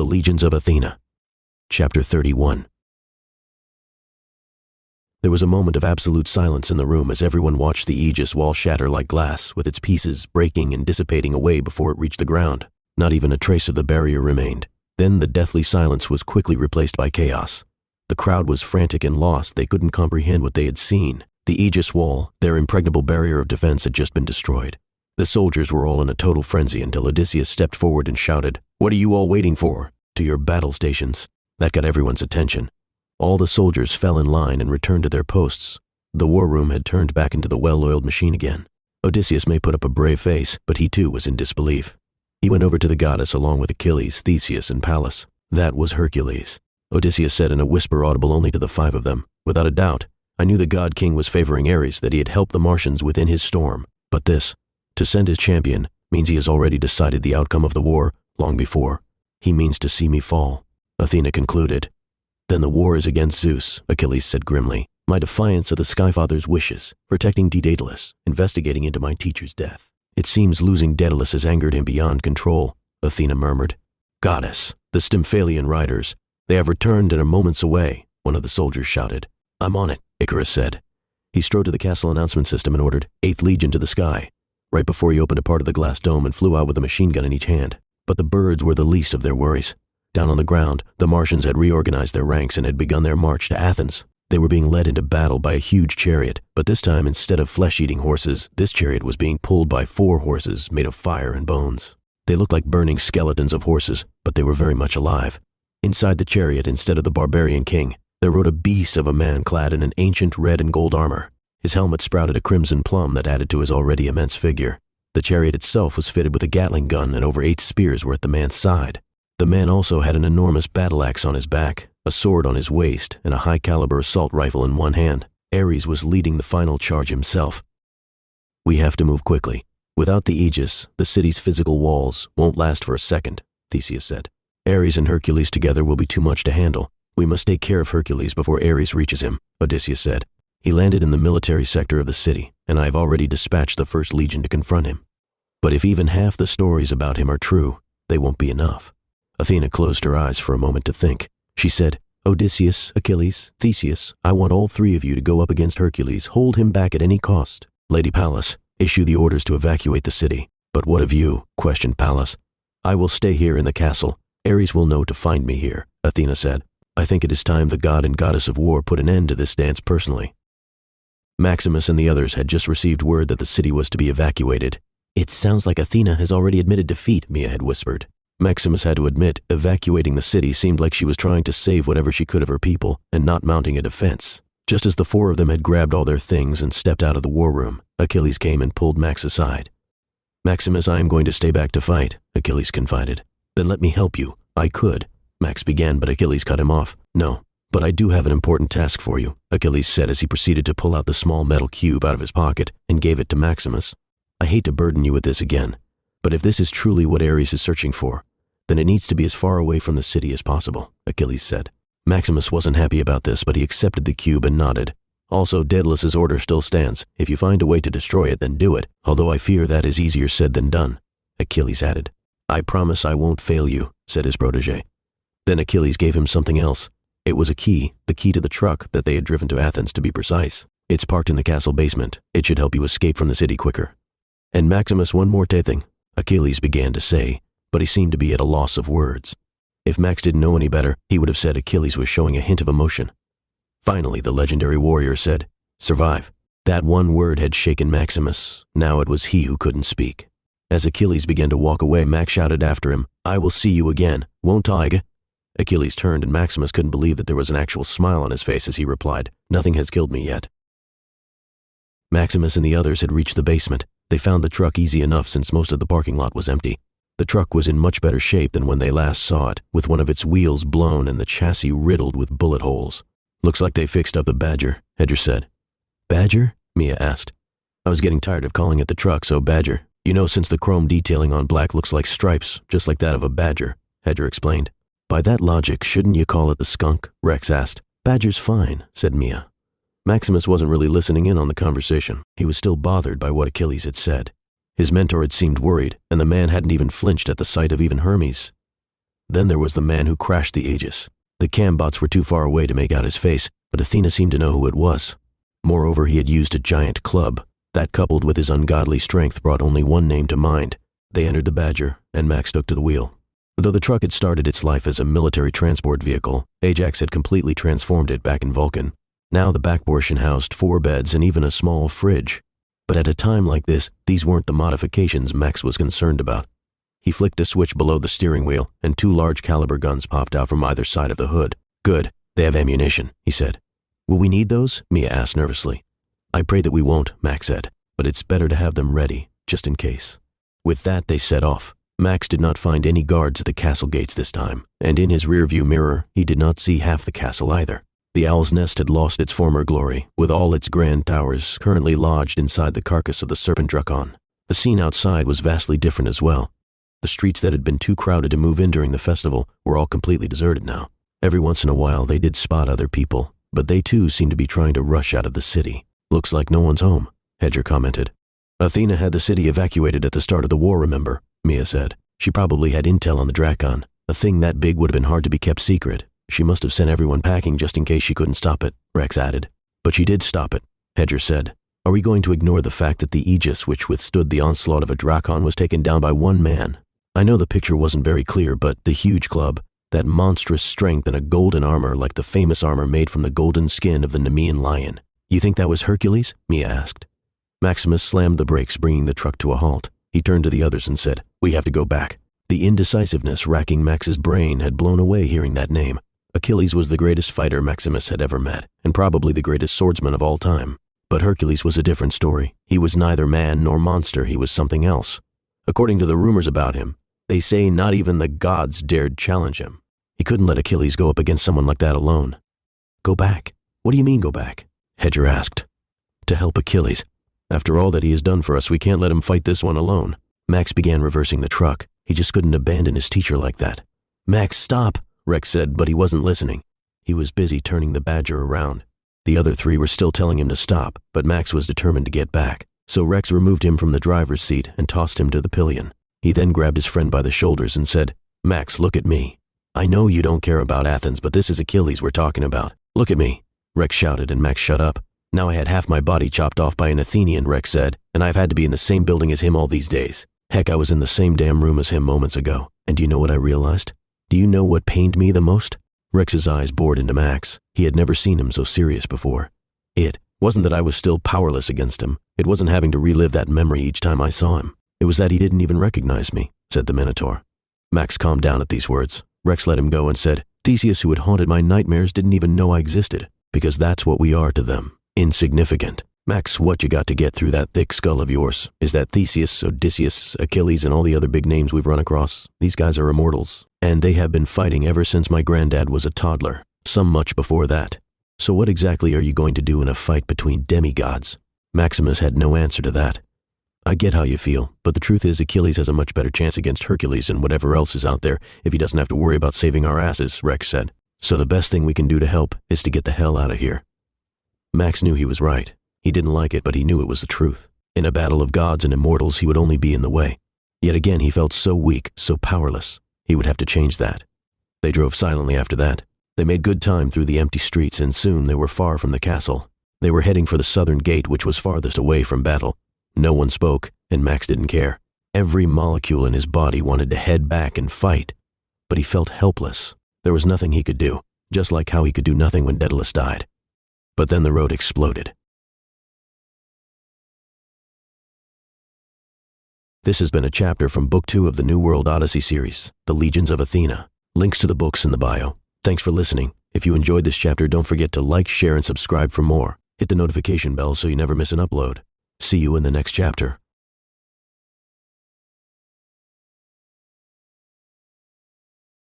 Legions of Athena. Chapter 31. There was a moment of absolute silence in the room as everyone watched the Aegis wall shatter like glass, with its pieces breaking and dissipating away before it reached the ground. Not even a trace of the barrier remained. Then the deathly silence was quickly replaced by chaos. The crowd was frantic and lost. They couldn't comprehend what they had seen. The Aegis wall, their impregnable barrier of defense, had just been destroyed. The soldiers were all in a total frenzy until Odysseus stepped forward and shouted, "What are you all waiting for? To your battle stations." That got everyone's attention. All the soldiers fell in line and returned to their posts. The war room had turned back into the well-oiled machine again. Odysseus may put up a brave face, but he too was in disbelief. He went over to the goddess along with Achilles, Theseus, and Pallas. That was Hercules. Odysseus said in a whisper audible only to the five of them, "Without a doubt, I knew the god king was favoring Ares, that he had helped the Martians within his storm. But this, to send his champion, means he has already decided the outcome of the war long before. He means to see me fall." Athena concluded. "Then the war is against Zeus," Achilles said grimly. "My defiance of the Skyfather's wishes, protecting Daedalus, investigating into my teacher's death. It seems losing Daedalus has angered him beyond control," Athena murmured. "Goddess, the Stymphalian riders, they have returned and are moments away," one of the soldiers shouted. "I'm on it," Icarus said. He strode to the castle announcement system and ordered 8th Legion to the sky, right before he opened a part of the glass dome and flew out with a machine gun in each hand. But the birds were the least of their worries. Down on the ground, the Martians had reorganized their ranks and had begun their march to Athens. They were being led into battle by a huge chariot, but this time, instead of flesh-eating horses, this chariot was being pulled by 4 horses made of fire and bones. They looked like burning skeletons of horses, but they were very much alive. Inside the chariot, instead of the barbarian king, there rode a beast of a man clad in an ancient red and gold armor. His helmet sprouted a crimson plum that added to his already immense figure. The chariot itself was fitted with a Gatling gun, and over 8 spears were at the man's side. The man also had an enormous battle axe on his back, a sword on his waist, and a high-caliber assault rifle in one hand. Ares was leading the final charge himself. "We have to move quickly. Without the Aegis, the city's physical walls won't last for a second," Theseus said. "Ares and Hercules together will be too much to handle. We must take care of Hercules before Ares reaches him," Odysseus said. "He landed in the military sector of the city, and I have already dispatched the 1st Legion to confront him. But if even half the stories about him are true, they won't be enough." Athena closed her eyes for a moment to think. She said, "Odysseus, Achilles, Theseus, I want all 3 of you to go up against Hercules. Hold him back at any cost. Lady Pallas, issue the orders to evacuate the city." "But what of you?" questioned Pallas. "I will stay here in the castle. Ares will know to find me here," Athena said. "I think it is time the god and goddess of war put an end to this dance personally." Maximus and the others had just received word that the city was to be evacuated. "It sounds like Athena has already admitted defeat," Mia had whispered. Maximus had to admit, evacuating the city seemed like she was trying to save whatever she could of her people and not mounting a defense. Just as the 4 of them had grabbed all their things and stepped out of the war room, Achilles came and pulled Max aside. "Maximus, I am going to stay back to fight," Achilles confided. "Then let me help you." "I could," Max began, but Achilles cut him off. "No, but I do have an important task for you," Achilles said as he proceeded to pull out the small metal cube out of his pocket and gave it to Maximus. "I hate to burden you with this again, but if this is truly what Ares is searching for, then it needs to be as far away from the city as possible," Achilles said. Maximus wasn't happy about this, but he accepted the cube and nodded. "Also, Daedalus's order still stands. If you find a way to destroy it, then do it, although I fear that is easier said than done," Achilles added. "I promise I won't fail you," said his protege. Then Achilles gave him something else. It was a key, the key to the truck that they had driven to Athens, to be precise. "It's parked in the castle basement. It should help you escape from the city quicker." "And Maximus, one more thing," Achilles began to say, but he seemed to be at a loss of words. If Max didn't know any better, he would have said Achilles was showing a hint of emotion. Finally, the legendary warrior said, "Survive." That one word had shaken Maximus. Now it was he who couldn't speak. As Achilles began to walk away, Max shouted after him, "I will see you again, won't I?" Achilles turned, and Maximus couldn't believe that there was an actual smile on his face as he replied, "Nothing has killed me yet." Maximus and the others had reached the basement. They found the truck easy enough since most of the parking lot was empty. The truck was in much better shape than when they last saw it, with one of its wheels blown and the chassis riddled with bullet holes. "Looks like they fixed up the Badger," Hedger said. "Badger?" Mia asked. "I was getting tired of calling it the truck, so Badger. You know, since the chrome detailing on black looks like stripes, just like that of a badger," Hedger explained. "By that logic, shouldn't you call it the skunk?" Rex asked. "Badger's fine," said Mia. Maximus wasn't really listening in on the conversation. He was still bothered by what Achilles had said. His mentor had seemed worried, and the man hadn't even flinched at the sight of even Hermes. Then there was the man who crashed the Aegis. The cambots were too far away to make out his face, but Athena seemed to know who it was. Moreover, he had used a giant club. That, coupled with his ungodly strength, brought only one name to mind. They entered the Badger, and Max took to the wheel. Though the truck had started its life as a military transport vehicle, Ajax had completely transformed it back in Vulcan. Now the back portion housed 4 beds and even a small fridge. But at a time like this, these weren't the modifications Max was concerned about. He flicked a switch below the steering wheel, and 2 large caliber guns popped out from either side of the hood. "Good, they have ammunition," he said. "Will we need those?" Mia asked nervously. "I pray that we won't," Max said, "but it's better to have them ready, just in case." With that, they set off. Max did not find any guards at the castle gates this time, and in his rearview mirror, he did not see half the castle either. The Owl's Nest had lost its former glory, with all its grand towers currently lodged inside the carcass of the serpent Drakon. The scene outside was vastly different as well. The streets that had been too crowded to move in during the festival were all completely deserted now. Every once in a while they did spot other people, but they too seemed to be trying to rush out of the city. "Looks like no one's home," Hedger commented. "Athena had the city evacuated at the start of the war, remember?" Mia said. "She probably had intel on the Drakon. A thing that big would have been hard to be kept secret. She must have sent everyone packing just in case she couldn't stop it," Rex added. "But she did stop it," Hedger said. "Are we going to ignore the fact that the Aegis which withstood the onslaught of a Drakon was taken down by one man? I know the picture wasn't very clear, but the huge club, that monstrous strength and a golden armor like the famous armor made from the golden skin of the Nemean lion. You think that was Hercules?" Mia asked. Maximus slammed the brakes, bringing the truck to a halt. He turned to the others and said, "We have to go back." The indecisiveness racking Max's brain had blown away hearing that name. Achilles was the greatest fighter Maximus had ever met, and probably the greatest swordsman of all time. But Hercules was a different story. He was neither man nor monster, he was something else. According to the rumors about him, they say not even the gods dared challenge him. He couldn't let Achilles go up against someone like that alone. "Go back? What do you mean go back?" Hedger asked. "To help Achilles. After all that he has done for us, we can't let him fight this one alone." Max began reversing the truck. He just couldn't abandon his teacher like that. "Max, stop," Rex said, but he wasn't listening. He was busy turning the Badger around. The other 3 were still telling him to stop, but Max was determined to get back. So Rex removed him from the driver's seat and tossed him to the pillion. He then grabbed his friend by the shoulders and said, "Max, look at me. I know you don't care about Athens, but this is Achilles we're talking about. Look at me." Rex shouted and Max shut up. "Now I had half my body chopped off by an Athenian," Rex said, "and I've had to be in the same building as him all these days. Heck, I was in the same damn room as him moments ago. And do you know what I realized? Do you know what pained me the most?" Rex's eyes bored into Max. He had never seen him so serious before. "It wasn't that I was still powerless against him. It wasn't having to relive that memory each time I saw him. It was that he didn't even recognize me," said the Minotaur. Max calmed down at these words. Rex let him go and said, "Theseus, who had haunted my nightmares, didn't even know I existed, because that's what we are to them. Insignificant. Max, what you got to get through that thick skull of yours is that Theseus, Odysseus, Achilles, and all the other big names we've run across, these guys are immortals, and they have been fighting ever since my granddad was a toddler, some much before that. So what exactly are you going to do in a fight between demigods?" Maximus had no answer to that. "I get how you feel, but the truth is Achilles has a much better chance against Hercules and whatever else is out there if he doesn't have to worry about saving our asses," Rex said. "So the best thing we can do to help is to get the hell out of here." Max knew he was right. He didn't like it, but he knew it was the truth. In a battle of gods and immortals, he would only be in the way. Yet again, he felt so weak, so powerless. He would have to change that. They drove silently after that. They made good time through the empty streets, and soon they were far from the castle. They were heading for the southern gate, which was farthest away from battle. No one spoke, and Max didn't care. Every molecule in his body wanted to head back and fight. But he felt helpless. There was nothing he could do, just like how he could do nothing when Daedalus died. But then the road exploded. This has been a chapter from Book 2 of the new World Odyssey Series, The Legions of Athena. Links to the books in the bio. Thanks for listening. If you enjoyed this chapter, don't forget to like, share, and subscribe for more. Hit the notification bell so you never miss an upload. See you in the next chapter.